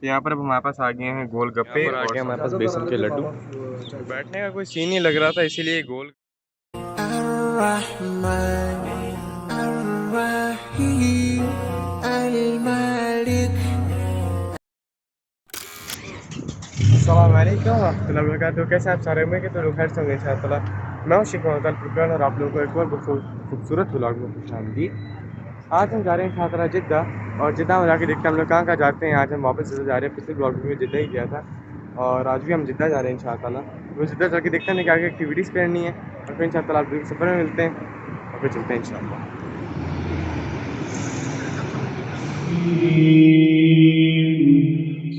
यहाँ पर अब हमारे पास आ गए हैं गोलगप्पे और आ गए हमारे पास बेसन के लड्डू। बैठने का कोई सीन नहीं लग रहा था, इसीलिए गोल अस्सलाम वालेकुम रहमतुल्लाहि व बरकातुहू। कैसे आप सारे उम्मीद के तो लोग खैर से होंगे इंशाअल्लाह। मैं हूं शेख मोहम्मद फुरकान और आप लोगों को एक और खूबसूरत व्लॉग में खुशामदीद। आज हम जा रहे हैं खातरा जिद्दा और जिद्दा में जाके देखते हैं हम लोग कहाँ जाते हैं। आज हम वापस जिद्दा जा रहे हैं, पिछले ब्लॉग में जिद्दा ही किया था और आज भी हम जिद्दा जा रहे हैं इंशाअल्लाह। तो जिद्दा जाके देखते हैं क्या क्या एक्टिविटीज़ करनी है और फिर इंशाअल्लाह आप लोग सफ़र में मिलते हैं और फिर चलते हैं इंशाअल्लाह।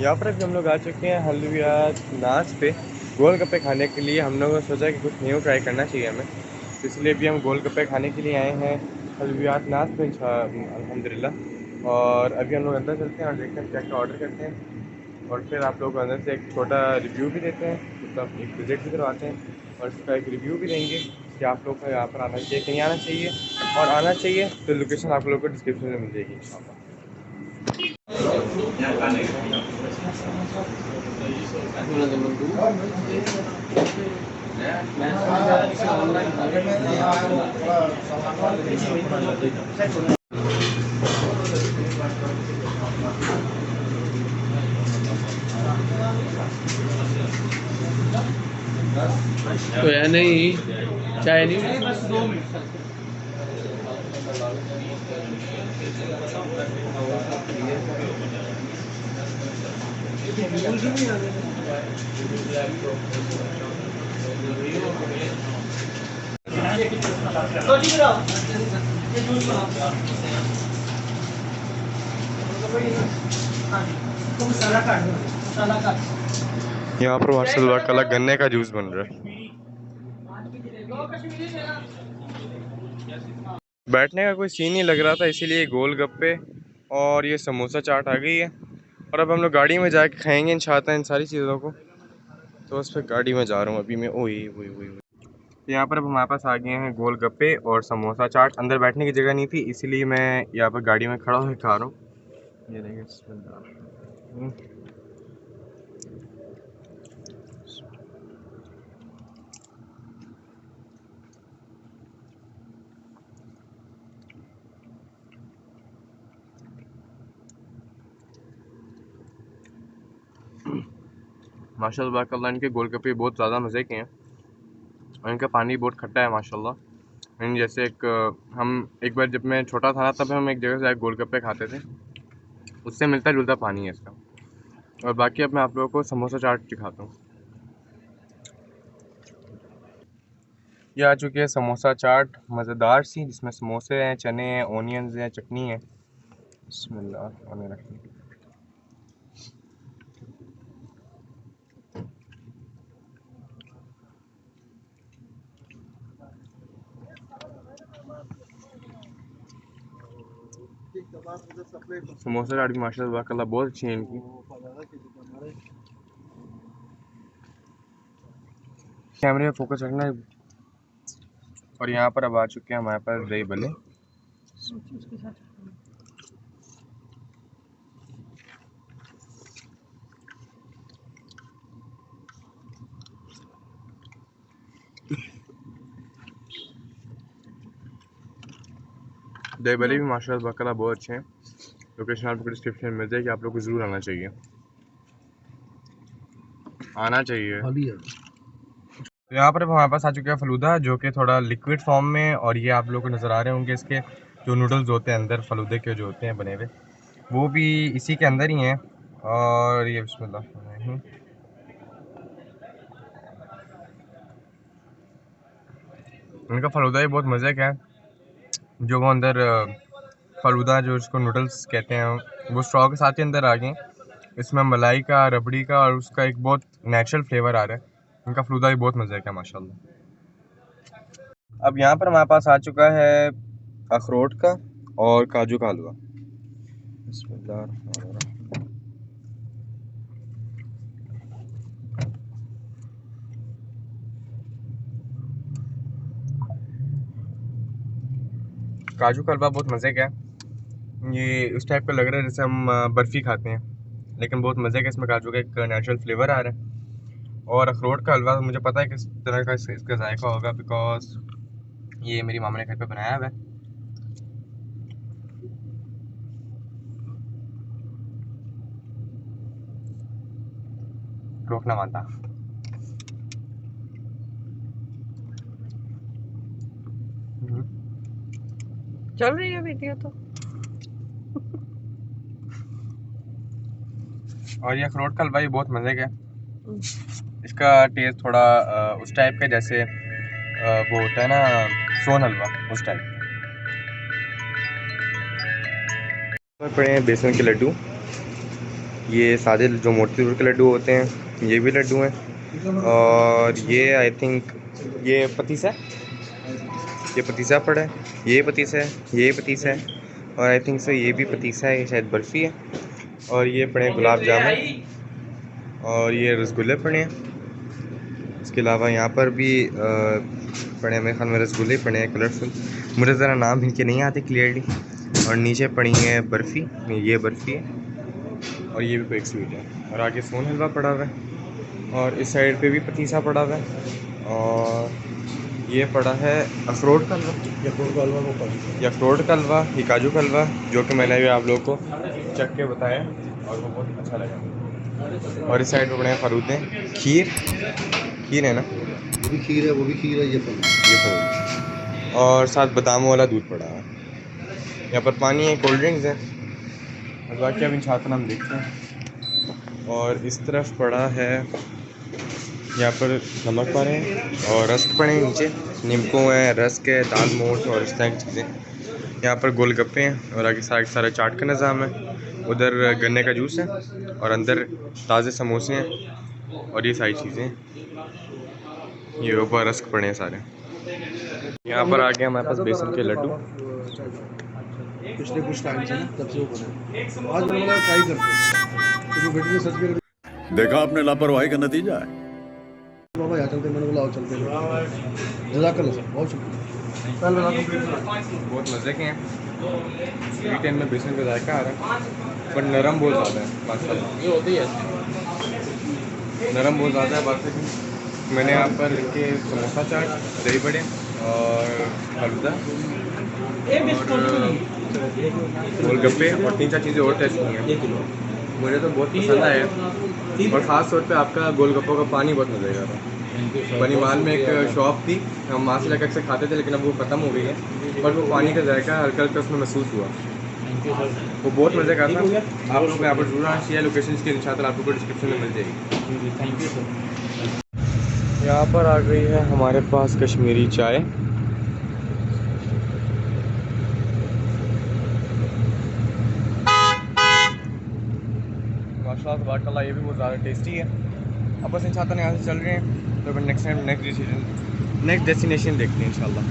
यहाँ पर अभी हम लोग आ चुके हैं हलविया नाच पे गोलगप्पे खाने के लिए। हम लोगों ने सोचा कि कुछ न्यू ट्राई करना चाहिए हमें, तो इसलिए भी हम गोलगप्पे खाने के लिए आए हैं हलवियात नाच पे अल्हम्दुलिल्लाह। और अभी हम लोग अंदर चलते हैं और देखते हैं क्या क्या ऑर्डर करते हैं और फिर आप लोग को अंदर से एक छोटा रिव्यू भी देते हैं, मतलब एक विज़िट भी करवाते हैं और इसका एक रिव्यू भी देंगे कि आप लोग को यहाँ पर आना चाहिए कहीं आना चाहिए, और आना चाहिए तो लोकेशन आप लोग को डिस्क्रिप्शन में मिल जाएगी इंशाल्लाह। तो यार नहीं चाय नहीं यहाँ पर माशाल्लाह कल गन्ने का जूस बन रहा है। बैठने का कोई सीन नहीं लग रहा था, इसीलिए गोलगप्पे और ये समोसा चाट आ गई है और अब हम लोग गाड़ी में जाके खाएंगे इंशाअल्लाह इन सारी चीज़ों को। तो उस पर गाड़ी में जा रहा हूँ अभी मैं। ओए ओए ओए ओए। यहाँ पर अब हमारे पास आ गए हैं गोलगप्पे और समोसा चाट। अंदर बैठने की जगह नहीं थी, इसीलिए मैं यहाँ पर गाड़ी में खड़ा होकर खा रहा हूँ। ये देखिए बिस्मिल्लाह। माशाल्लाह इनके गोलगप्पे बहुत ज़्यादा मज़े के हैं और इनका पानी बहुत खट्टा है माशाल्लाह। जैसे हम एक बार जब मैं छोटा था तब हम एक जगह से गोलगप्पे खाते थे, उससे मिलता जुलता पानी है इसका। और बाकी अब मैं आप लोगों को समोसा चाट दिखाता हूँ। ये आ चुकी है समोसा चाट मज़ेदार सी, जिसमें समोसे हैं, चने हैं, ओनियंस हैं, चटनी है। बिस्मिल्लाह। समोसा चाट भी माशाल्लाह बहुत अच्छी है इनकी। कैमरे में फोकस रखना। और यहाँ पर अब आ चुके हैं हमारे पास दही बल्ले। दही बल्ले भी माशाल्लाह बहुत अच्छे हैं। लोकेशन आपको डिस्क्रिप्शन में मिल जाएगी, आप लोग को ज़रूर आना चाहिए, आना चाहिए। तो यहाँ पर हमारे पास आ चुका है फलूदा, जो कि थोड़ा लिक्विड फॉर्म में, और ये आप लोग को नज़र आ रहे होंगे इसके जो नूडल्स होते हैं अंदर फलूदे के जो होते हैं बने हुए, वो भी इसी के अंदर ही हैं। और ये बिस्मिल्लाह, इनका फलूदा भी बहुत मज़े का है। जो वो अंदर फलूदा जो इसको नूडल्स कहते हैं वो स्ट्रॉ के साथ ही अंदर आ गए। इसमें मलाई का, रबड़ी का और उसका एक बहुत नेचुरल फ्लेवर आ रहा है। इनका फलूदा भी बहुत मज़े का है माशाल्लाह। अब यहाँ पर हमारे पास आ चुका है अखरोट का और काजू का हलवा। काजू का हलवा बहुत मज़े का है। ये उस टाइप का लग रहा है जैसे हम बर्फ़ी खाते हैं, लेकिन बहुत मज़े का इसमें काजू का एक नेचुरल फ्लेवर आ रहा है। और अखरोट का हलवा मुझे पता है किस तरह का इसका जायका होगा, बिकॉज ये मेरी मामा ने घर पे बनाया हुआ है। रोकना मानता। चल रही है वीडियो तो। और ये अखरोट का हलवा भी बहुत मज़े का है। इसका टेस्ट थोड़ा उस टाइप का जैसे वो होता है ना सोन हलवा, उस टाइप। पड़े हैं बेसन के लड्डू। ये सादे जो मोतीचूर के लड्डू होते हैं, ये भी लड्डू हैं। और ये आई थिंक ये पतीसा है, ये पतीसा पड़ा है, ये पतीसा है, ये पतीसा है, और आई थिंक सो ये भी पतीसा है, ये शायद बर्फ़ी है। और ये पड़े हैं गुलाब जामुन, और ये रसगुल्ले पड़े हैं। इसके अलावा यहाँ पर भी पड़े हैं, मेरे ख्याल में रसगुल्ले पड़े हैं कलरफुल, मुझे ज़रा नाम इनके नहीं आते क्लियरली। और नीचे पड़ी है बर्फ़ी, ये बर्फ़ी है, और ये भी कोई एक स्वीट है। और आगे सोन हलवा पड़ा हुआ है, और इस साइड पे भी पतीसा पड़ा हुआ है, और ये पड़ा है अखरोट का हलवा, ये अखरोट का हलवा, ये काजू का हलवा, जो कि मैंने भी आप लोगों को चख के बताया और वो बहुत अच्छा लगा। और इस साइड पे पड़े हैं फलूदे, खीर है ना, वो भी खीर है, वो भी खीर है, ये फलूदे, और साथ बादामों वाला दूध पड़ा है। यहाँ पर पानी है, कोल्ड ड्रिंक्स है, और बाकी अब इन छात्र हम देखते हैं। और इस तरफ पड़ा है, यहाँ पर नमक पड़े हैं और रस्क पड़े हैं, नीचे नींबू है, रस्क है, दाल मोठ और इस तरह की चीज़ें। यहाँ पर गोलगप्पे हैं, और आगे सारा चाट का निज़ाम है। उधर गन्ने का जूस है, और अंदर ताज़े समोसे हैं, और ये सारी चीज़ें। ये ऊपर रस्क पड़े हैं सारे। यहाँ पर आगे हमारे पास बेसन के लड्डू। पिछले कुछ टाइम से ना तब से वो बने, आज मैंने बोला ट्राई करते हैं, तो वो बेटे ने सर्च करके देखा आपने लापरवाही का नतीजा है। बाबा यहाँ चलते, मैंने बोला आओ चलते हैं। जज़ाकल्लाह सर, बहुत शुक्रिया। बहुत मज़े के हैं, स्वीट में बेसन का जायका आ रहा है, बट नरम बहुत ज़्यादा है माशाल्लाह। ये होती है नरम बहुत ज़्यादा है। बात है मैंने यहाँ पर इनके समोसा चाट, दही बड़े और फलूदा गोलगप्पे और 3-4 चीज़ें और टेस्ट की हैं। मुझे तो बहुत पसंद आया, और ख़ास तौर पे आपका गोलगप्पों का पानी बहुत मज़े का था। बनीमाल में एक शॉप थी, हम वहाँ से लेकर अक्सर खाते थे, लेकिन अब वो ख़त्म हो गई है, बट वो पानी का जायका हल्का हल्का उसमें महसूस हुआ, वो बहुत मज़े का था। आप लोग यहाँ पर जरूर आना चाहिए। लोकेशन की इंशाअल्लाह आपको डिस्क्रिप्शन में मिल जाएगी। Thank you sir. यहाँ पर आ गई है हमारे पास कश्मीरी चाय। माशाल्लाह तबारकल्लाह, ये भी बहुत ज़्यादा टेस्टी है। अब बस इंशाअल्लाह यहाँ से चल रहे हैं, तो नेक्स्ट टाइम नेक्स्ट डेस्टिनेशन देखते हैं इंशाअल्लाह।